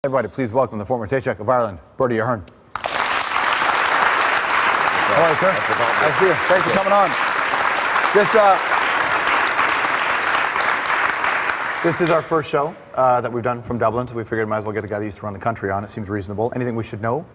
Everybody, please welcome the former Taoiseach of Ireland, Bertie Ahern. How are you, sir? Nice to see you. Thanks for coming on. This is our first show that we've done from Dublin, so we figured might as well get the guy that used to run the country on. It seems reasonable. Anything we should know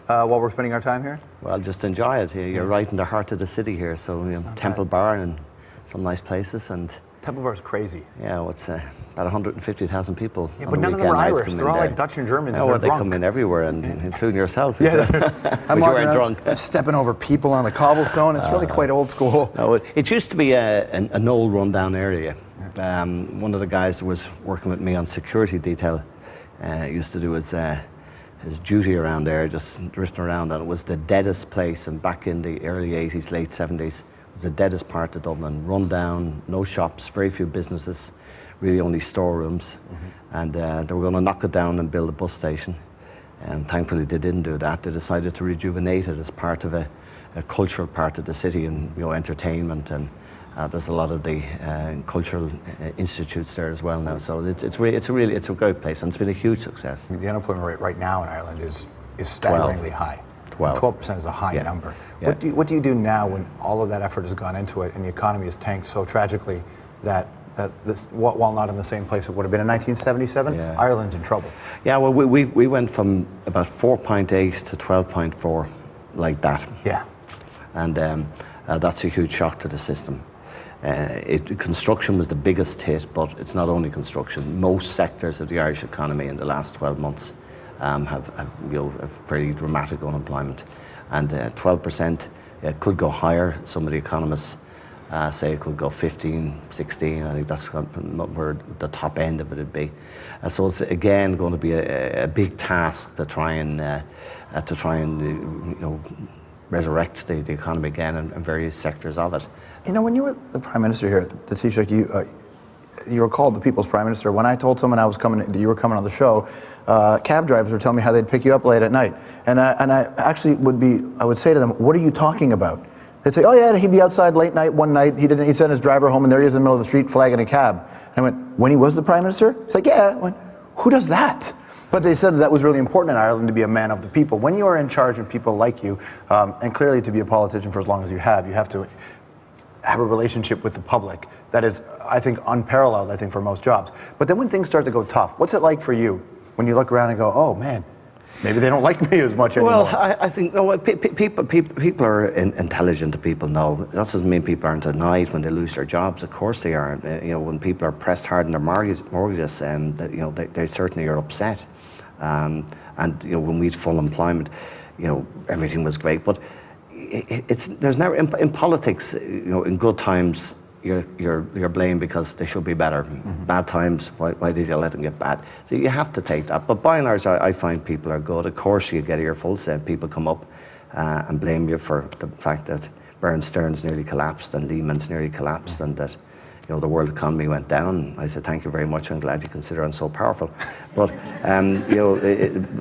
while we're spending our time here? Well, just enjoy it. You're right in the heart of the city here, so Temple Bar and some nice places. And Temple Bar is crazy. Yeah, well, it's about 150,000 people. Yeah, but none of them are Irish. They're all like Dutch and Germans. Oh, well, they drunk. come in everywhere, and including yourself. Yeah, I'm weren't drunk. I'm stepping over people on the cobblestone. It's really quite old school. No, it used to be an old rundown area. One of the guys that was working with me on security detail used to do his duty around there, just drifting around, and it was the deadest place. And back in the early 80s, late 70s, it was the deadest part of Dublin. Run down, no shops, very few businesses, really only storerooms. And they were going to knock it down and build a bus station. And thankfully they didn't do that. They decided to rejuvenate it as part of a cultural part of the city, and entertainment, and there's a lot of the cultural institutes there as well now. So it's a great place, and it's been a huge success. The unemployment rate right now in Ireland is staggeringly high. 12% is a high number. Yeah. What do you do now when all of that effort has gone into it and the economy has tanked so tragically that this, while not in the same place it would have been in 1977, Ireland's in trouble? Yeah, well, we went from about 4.8 to 12.4, like that. Yeah. And that's a huge shock to the system. Construction was the biggest hit, but it's not only construction. Most sectors of the Irish economy in the last 12 months have a very dramatic unemployment, and 12% could go higher. Some of the economists say it could go 15, 16. I think that's where the top end of it would be. So it's again going to be a big task to try and resurrect the economy again in various sectors of it. When you were the Prime Minister here, the Taoiseach, you were called the People's Prime Minister. When I told someone you were coming on the show, cab drivers were telling me how they'd pick you up late at night. And I actually would say to them, what are you talking about? They'd say, oh yeah, he'd be outside late night one night. He'd send his driver home, and there he is in the middle of the street flagging a cab. And I went, when he was the Prime Minister? It's like, yeah. I went, who does that? But they said that was really important in Ireland, to be a man of the people. When you are in charge of people like you, and clearly to be a politician for as long as you have to have a relationship with the public that is, I think, unparalleled, for most jobs. But then when things start to go tough, what's it like for you when you look around and go, oh man, maybe they don't like me as much anymore? Well, I think people are intelligent. People know. That doesn't mean people aren't annoyed when they lose their jobs. Of course they are. When people are pressed hard in their mortgages, they certainly are upset. And when we had full employment, everything was great. But there's never in politics. In good times, you're blamed because they should be better. Bad times, why did you let them get bad? So you have to take that. But by and large, I find people are good. Of course, you get earfuls, and people come up and blame you for the fact that Bear Stearns nearly collapsed and Lehman's nearly collapsed, and that the world economy went down. I said, thank you very much. I'm glad you consider I'm so powerful. But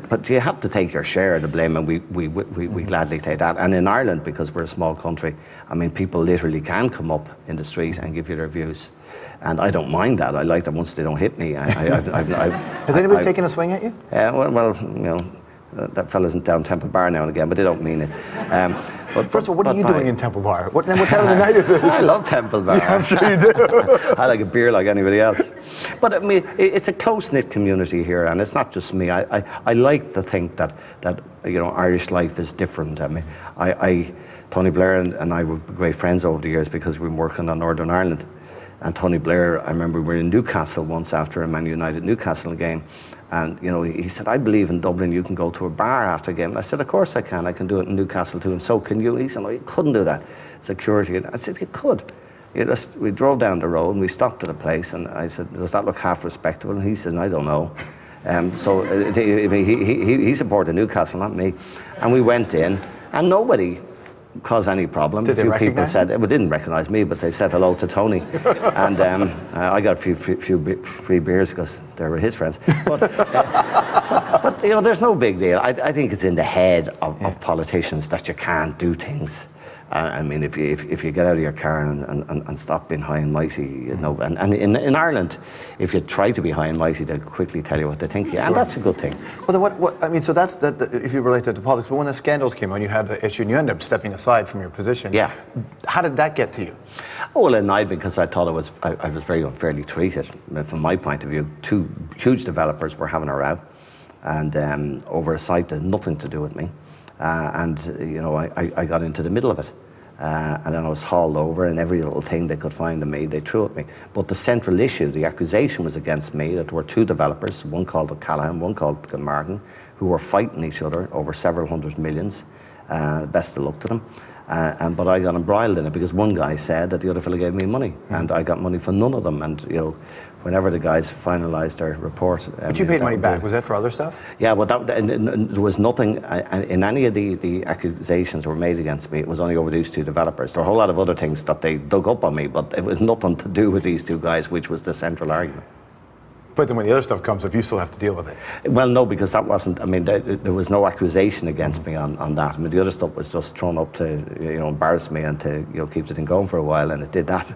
but you have to take your share of the blame, and we gladly take that. And in Ireland, because we're a small country, people literally can come up in the street and give you their views. And I don't mind that. I like that once they don't hit me. Has anybody taken a swing at you? That fella's down Temple Bar now and again, but they don't mean it. But first of all, what are you doing in Temple Bar? What time of the night is it? I love Temple Bar. Yeah, I'm sure you do. I like a beer like anybody else. But it's a close-knit community here, and it's not just me. I like to think that Irish life is different. Tony Blair and I were great friends over the years because we've been working on Northern Ireland. And Tony Blair, I remember we were in Newcastle once after a Man United Newcastle game. And he said, I believe in Dublin you can go to a bar after a game. And I said, of course I can. I can do it in Newcastle too, and so can you. And he said, no, you couldn't do that. Security. And I said, you could. We drove down the road and we stopped at a place, and I said, does that look half respectable? And he said, I don't know. So he supported Newcastle, not me. And we went in, and nobody cause any problem. Did a few they people said, well, didn't recognize me, but they said hello to Tony. And I got a few free beers because they were his friends. But there's no big deal. I think it's in the head of politicians that you can't do things I mean, if you get out of your car and stop being high and mighty, you know, and in Ireland, if you try to be high and mighty, they'll quickly tell you what they think, and that's a good thing. Well, then what I mean, so that's if you relate that to politics, but when the scandals came on, you had the issue, and you ended up stepping aside from your position. Yeah. How did that get to you? Oh, well, it annoyed me because I thought I was very unfairly treated. From my point of view, two huge developers were having a row, and over a site that had nothing to do with me. And you know, I got into the middle of it, and then I was hauled over, and every little thing they could find of me, they threw at me. But the central issue, the accusation was against me, that there were two developers, one called O'Callaghan, one called Gilmartin, who were fighting each other over several hundred millions. Best of luck to them. But I got embroiled in it because one guy said that the other fellow gave me money, and I got money for none of them. And you know, whenever the guys finalised their report, but you paid money back. Was that for other stuff? Yeah, well, and there was nothing in any of the accusations that were made against me. It was only over these two developers. There were a whole lot of other things that they dug up on me, but it was nothing to do with these two guys, which was the central argument. But then when the other stuff comes up, you still have to deal with it. Well, no, because that wasn't, I mean, there was no accusation against me on that. I mean, the other stuff was just thrown up to, you know, embarrass me and to, you know, keep the thing going for a while, and it did that.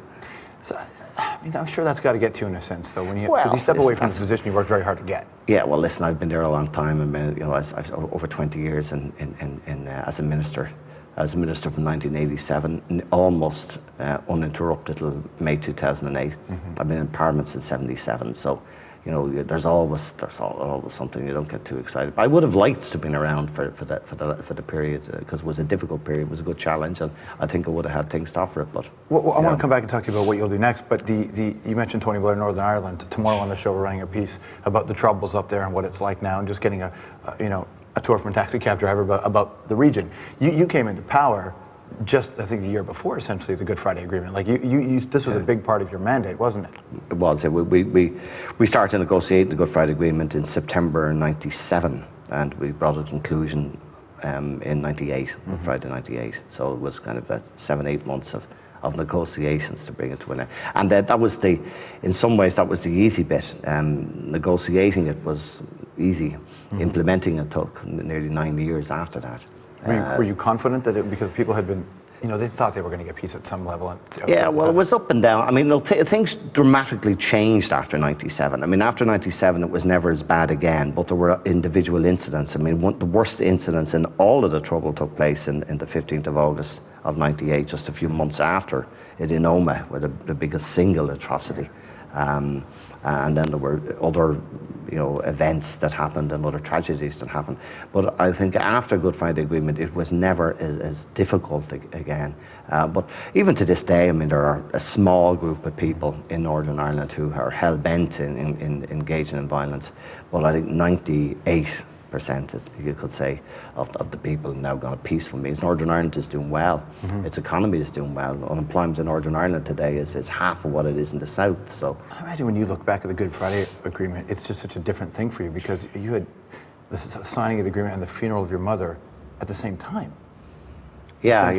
So, I mean, I'm sure that's got to get to you in a sense, though, when you, well, you step away from the position you worked very hard to get. Yeah, well, listen, I've been there a long time. I mean, you know, I've over 20 years as a minister. I was a minister from 1987, almost uninterrupted till May 2008. I've been in Parliament since 77, so, you know, there's always something. You don't get too excited. But I would have liked to have been around for the period, because it was a difficult period. It was a good challenge, and I think I would have had things to offer it. But well, I want to come back and talk to you about what you'll do next. But you mentioned Tony Blair, Northern Ireland. Tomorrow on the show, we're running a piece about the troubles up there and what it's like now, and just getting a tour from a taxi cab driver about the region. You came into power just, I think, the year before, essentially, the Good Friday Agreement. Like this was a big part of your mandate, wasn't it? It was. We started negotiating the Good Friday Agreement in September '97, and we brought it to conclusion in '98, Friday '98. So it was kind of 7-8 months of negotiations to bring it to an end. And that was in some ways, that was the easy bit. Negotiating it was easy. Implementing it took nearly 9 years after that. Were you confident that because people had been, you know, they thought they were going to get peace at some level? Yeah, well, it was up and down. I mean, things dramatically changed after '97. I mean, after '97, it was never as bad again, but there were individual incidents. I mean, the worst incidents in all of the trouble took place in the 15th of August of '98, just a few months after it in Omagh, where the biggest single atrocity. And then there were other, you know, events that happened and other tragedies that happened. But I think after Good Friday Agreement, it was never as difficult again. But even to this day, I mean, there are a small group of people in Northern Ireland who are hell-bent in engaging in violence. But I think 98%, you could say, of the people now got a peaceful means. Northern Ireland is doing well. Its economy is doing well. Unemployment in Northern Ireland today is half of what it is in the south. So I imagine when you look back at the Good Friday Agreement, it's just such a different thing for you, because you had the signing of the agreement and the funeral of your mother at the same time. Yeah.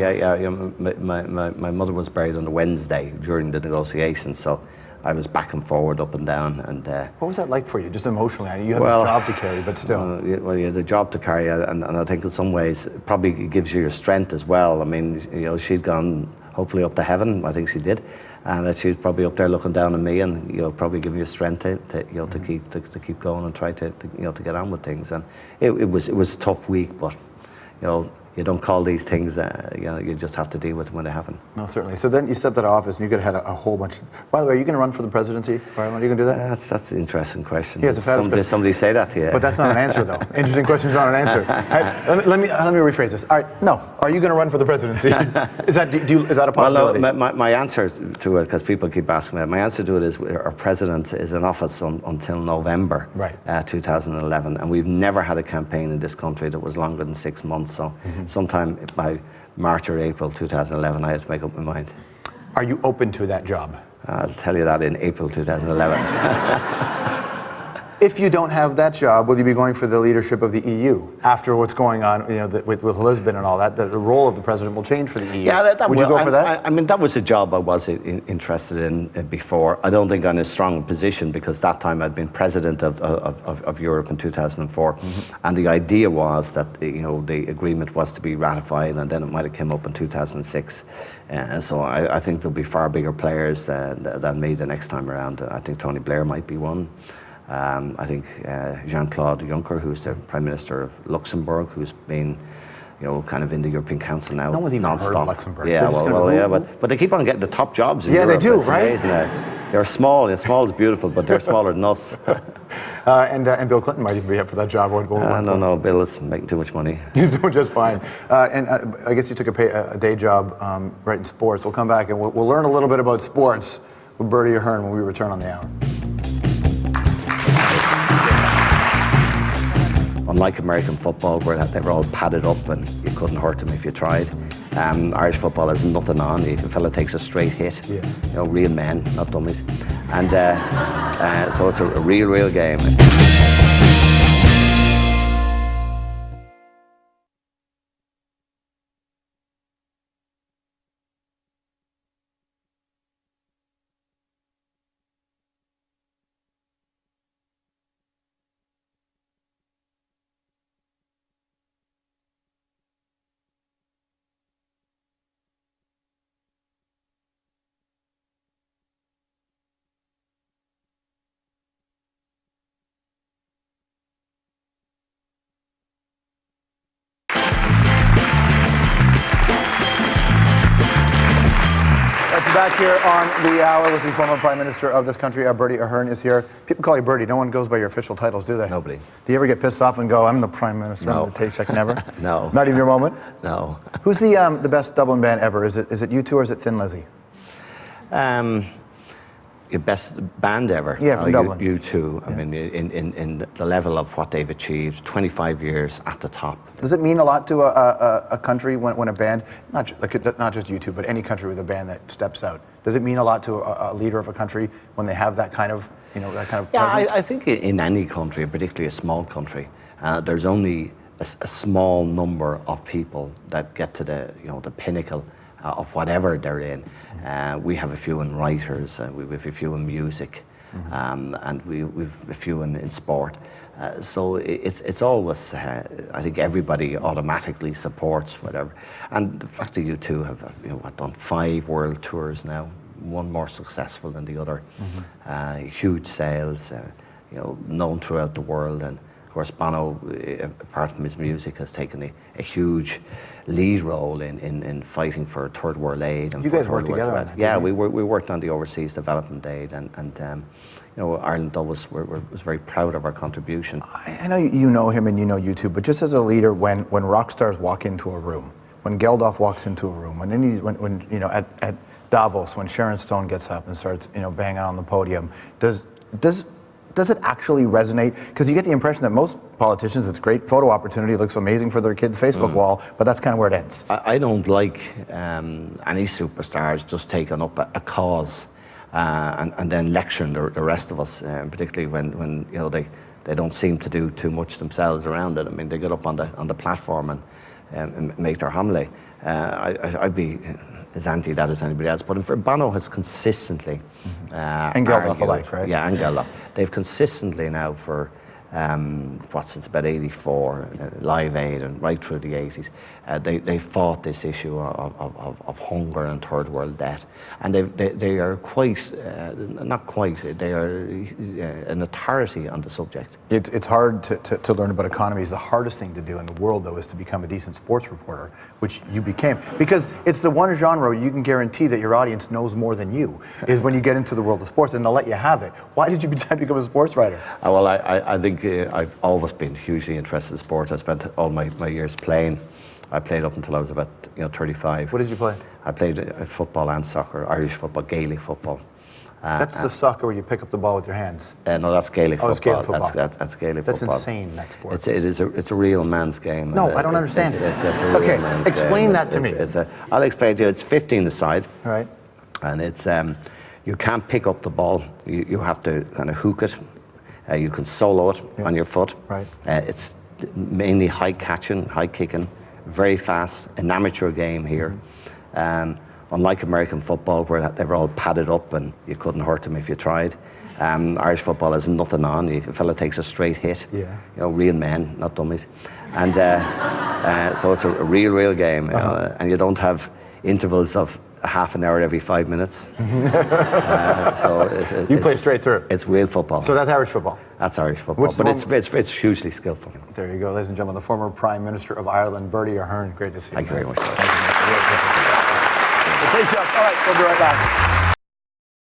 My mother was buried on a Wednesday during the negotiations, so I was back and forward, up and down. And what was that like for you, just emotionally? You had a job to carry, but still. Well, you had a job to carry, and I think in some ways it probably gives you your strength as well. I mean, you know, she'd gone hopefully up to heaven. I think she did, and she was probably up there looking down on me, and, you know, probably giving you strength to keep going and try to get on with things. And it was a tough week, but, you know, you don't call these things, you know, you just have to deal with them when they happen. No, certainly. So then you stepped out of office and you could have had a whole bunch. By the way, are you going to run for the presidency? Are you going to do that? That's an interesting question. Yeah, it's a somebody say that to you. But that's not an answer, though. Interesting question's not an answer. Let me rephrase this. All right, no. Are you going to run for the presidency? Is that a possibility? Well, no, my answer to it, because people keep asking me, my answer to it is our president is in office until November 2011, and we've never had a campaign in this country that was longer than 6 months. So sometime by March or April 2011, I had to make up my mind. Are you open to that job? I'll tell you that in April 2011. If you don't have that job, will you be going for the leadership of the EU after what's going on, with Lisbon and all that? The role of the president will change for the EU. Yeah, would you go for that? I mean, that was a job I was interested in before. I don't think I'm in a strong position because that time I'd been president of Europe in 2004, and the idea was that the agreement was to be ratified, and then it might have come up in 2006. So I think there'll be far bigger players than me the next time around. I think Tony Blair might be one. I think Jean-Claude Juncker, who's the Prime Minister of Luxembourg, who's been, kind of in the European Council now. No one's even non-stop. heard of Luxembourg. Yeah, but they keep on getting the top jobs in Europe. Europe. They do, it's right? Amazing. They're small, and small is beautiful, but they're smaller than us. And Bill Clinton might even be up for that job. No, Bill is making too much money. He's doing just fine. And I guess you took a day job writing sports. We'll come back and we'll learn a little bit about sports with Bertie Ahern when we return on the hour. Unlike American football, where they were all padded up and you couldn't hurt them if you tried, Irish football has nothing on. If a fella takes a straight hit, real men, not dummies. And so it's a real game. Back here on the hour with the former Prime Minister of this country, Bertie Ahern is here. People call you Bertie. No one goes by your official titles, do they? Nobody. Do you ever get pissed off and go, I'm the Prime Minister of the Tayshack? Never? No. Not even your moment? No. Who's the best Dublin band ever? Is it you two or is it Thin Lizzy? Your best band ever? Yeah, from Dublin. You too. Yeah. I mean, in the level of what they've achieved, 25 years at the top. Does it mean a lot to a country when a band, not just you two, but any country with a band that steps out? Does it mean a lot to a leader of a country when they have that kind of, presence? I think in any country, and particularly a small country, there's only a small number of people that get to the pinnacle of whatever they're in. We have a few in writers, we have a few in music, and we've a few in sport. So it's always, I think everybody automatically supports whatever. And the fact that you two have done 5 world tours now, one more successful than the other, huge sales, known throughout the world. And of course, Bono, apart from his music, has taken a huge lead role in fighting for third world aid. And you guys worked together on that? Yeah, we worked on the overseas development aid, and Ireland was very proud of our contribution. I know you know him and you know you too, but just as a leader, when rock stars walk into a room, when Geldof walks into a room, when at Davos, when Sharon Stone gets up and starts banging on the podium, does it actually resonate? Because you get the impression that most politicians, it's great photo opportunity, looks amazing for their kid's Facebook wall, but that's kind of where it ends. I don't like any superstars just taking up a cause and then lecturing the rest of us, particularly when they don't seem to do too much themselves around it. I mean, they get up on the platform and make their homily. I'd be as anti that as anybody else, but Bono has consistently and Geldof alike, right? Yeah, and Geldof. They've consistently now for since about '84, Live Aid and right through the '80s, they fought this issue of hunger and third world debt, and they are quite, not quite, they are an authority on the subject. It's hard to learn about economies. The hardest thing to do in the world, though, is to become a decent sports reporter, which you became, because it's the one genre you can guarantee that your audience knows more than you, is when you get into the world of sports, and they'll let you have it. Why did you decide to become a sports writer? Well, I think I've always been hugely interested in sport. I spent all my years playing. I played up until I was about 35. What did you play? I played football and soccer, Irish football, Gaelic football. That's the soccer where you pick up the ball with your hands. No, that's Gaelic football. It's Gaelic football. That's Gaelic football. That's insane, that sport. It's a real man's game. No, I don't understand it. It's a real man's explain game. that to me. I'll explain to you. It's 15 aside. All right. And it's you can't pick up the ball. You have to kind of hook it. You can solo it on your foot. Right. It's mainly high catching, high kicking, very fast, an amateur game here. Unlike American football, where they were all padded up and you couldn't hurt them if you tried. Irish football has nothing on. A fella takes a straight hit. You know, real men, not dummies. And so it's a real game. You know, and you don't have intervals of half an hour every 5 minutes. So you play straight through. It's real football. So that's Irish football. That's Irish football, but it's hugely skillful. There you go, ladies and gentlemen, the former Prime Minister of Ireland, Bertie Ahern. Great to see you. Thank you very much. Thank you. All right, we'll be right back.